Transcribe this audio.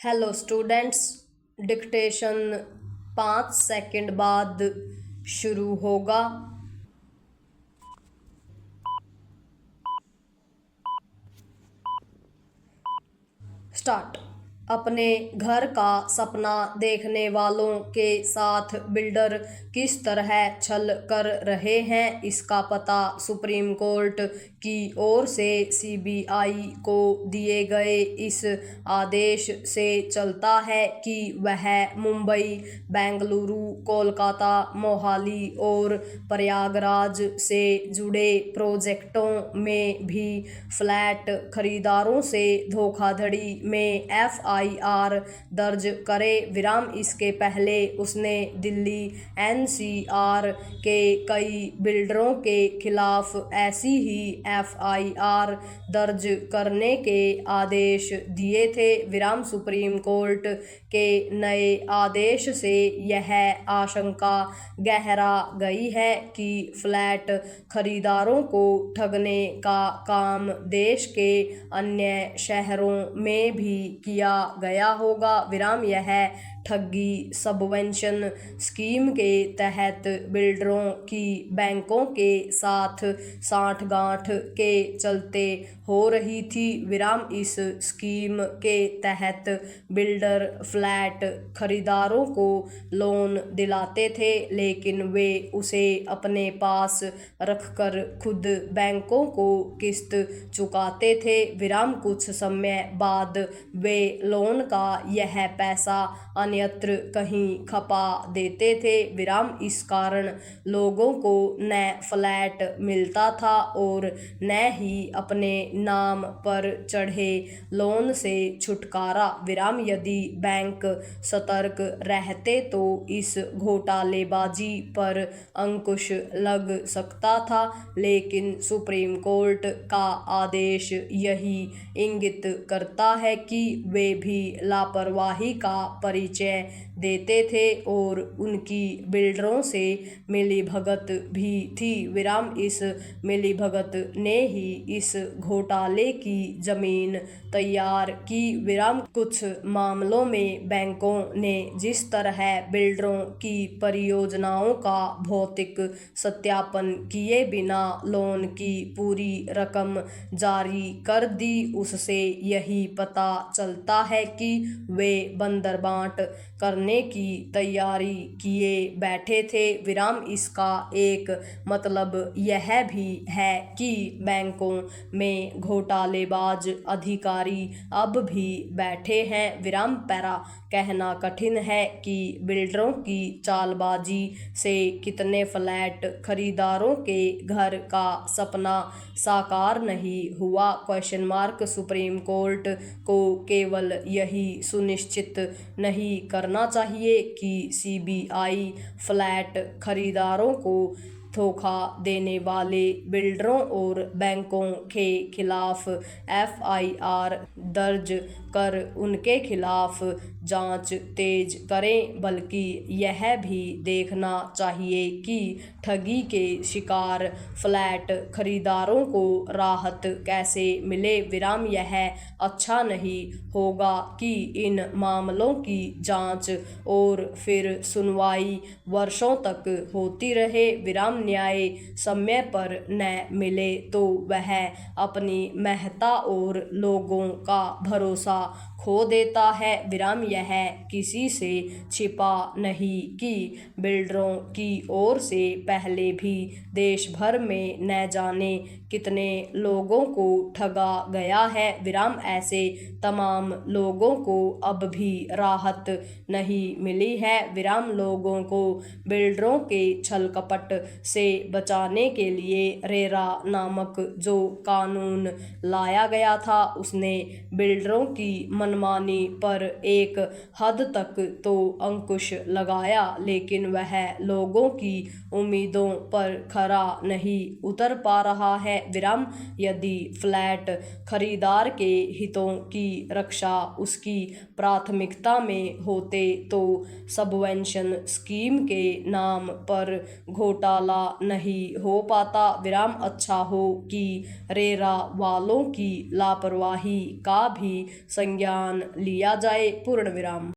Hello students, dictation 5 second बाद शुरू होगा। स्टार्ट। अपने घर का सपना देखने वालों के साथ बिल्डर किस तरह छल कर रहे हैं, इसका पता सुप्रीम कोर्ट की ओर से सीबीआई को दिए गए इस आदेश से चलता है कि वह मुंबई, बेंगलुरु, कोलकाता, मोहाली और प्रयागराज से जुड़े प्रोजेक्टों में भी फ्लैट खरीदारों से धोखाधड़ी में एफआईआर दर्ज करे। इसके पहले उसने दिल्ली एनसीआर के कई बिल्डरों के खिलाफ ऐसी ही एफआईआर दर्ज करने के आदेश दिए थे। सुप्रीम कोर्ट के नए आदेश से यह आशंका गहरा गई है कि फ्लैट खरीदारों को ठगने का काम देश के अन्य शहरों में भी किया गया होगा। यह ठगी सबवेंशन स्कीम के तहत बिल्डरों की बैंकों के साथ साठगांठ के चलते हो रही थी। इस स्कीम के तहत बिल्डर फ्लैट खरीदारों को लोन दिलाते थे, लेकिन वे उसे अपने पास रखकर खुद बैंकों को किस्त चुकाते थे। कुछ समय बाद वे लोन का यह पैसा अन्यत्र कहीं खपा देते थे। इस कारण लोगों को न फ्लैट मिलता था और न ही अपने नाम पर चढ़े लोन से छुटकारा। यदि बैंक सतर्क रहते तो इस घोटालेबाजी पर अंकुश लग सकता था, लेकिन सुप्रीम कोर्ट का आदेश यही इंगित करता है कि वे भी लापरवाही का परिचय देते थे और उनकी बिल्डरों से मिलीभगत भी थी। इस मिलीभगत ने ही इस घोटाले की जमीन तैयार की। कुछ मामलों में बैंकों ने जिस तरह बिल्डरों की परियोजनाओं का भौतिक सत्यापन किए बिना लोन की पूरी रकम जारी कर दी, उससे यही पता चलता है कि वे बंदरबांट करने की तैयारी किए बैठे थे। इसका एक मतलब यह भी है कि बैंकों में घोटालेबाज अधिकारी अब भी बैठे हैं। पैरा कहना कठिन है कि बिल्डरों की चालबाजी से कितने फ्लैट खरीदारों के घर का सपना साकार नहीं हुआ। सुप्रीम कोर्ट को केवल यही सुनिश्चित नहीं करना चाहिए कि सीबीआई फ्लैट खरीदारों को धोखा देने वाले बिल्डरों और बैंकों के खिलाफ एफआईआर दर्ज कर उनके खिलाफ जांच तेज करें, बल्कि यह भी देखना चाहिए कि ठगी के शिकार फ्लैट खरीदारों को राहत कैसे मिले। यह अच्छा नहीं होगा कि इन मामलों की जांच और फिर सुनवाई वर्षों तक होती रहे। न्याय समय पर न मिले तो वह अपनी महत्ता और लोगों का भरोसा खो देता है। यह किसी से छिपा नहीं कि बिल्डरों की ओर से पहले भी देश भर में न जाने कितने लोगों को ठगा गया है। ऐसे तमाम लोगों को अब भी राहत नहीं मिली है। लोगों को बिल्डरों के छल कपट से बचाने के लिए रेरा नामक जो कानून लाया गया था, उसने बिल्डरों की मनमानी पर एक हद तक तो अंकुश लगाया, लेकिन वह लोगों की उम्मीदों पर खरा नहीं उतर पा रहा है। यदि फ्लैट खरीदार के हितों की रक्षा उसकी प्राथमिकता में होते तो सबवेंशन स्कीम के नाम पर घोटाला नहीं हो पाता। अच्छा हो कि रेरा वालों की लापरवाही का भी संज्ञान जान लिया जाए। पूर्ण विराम।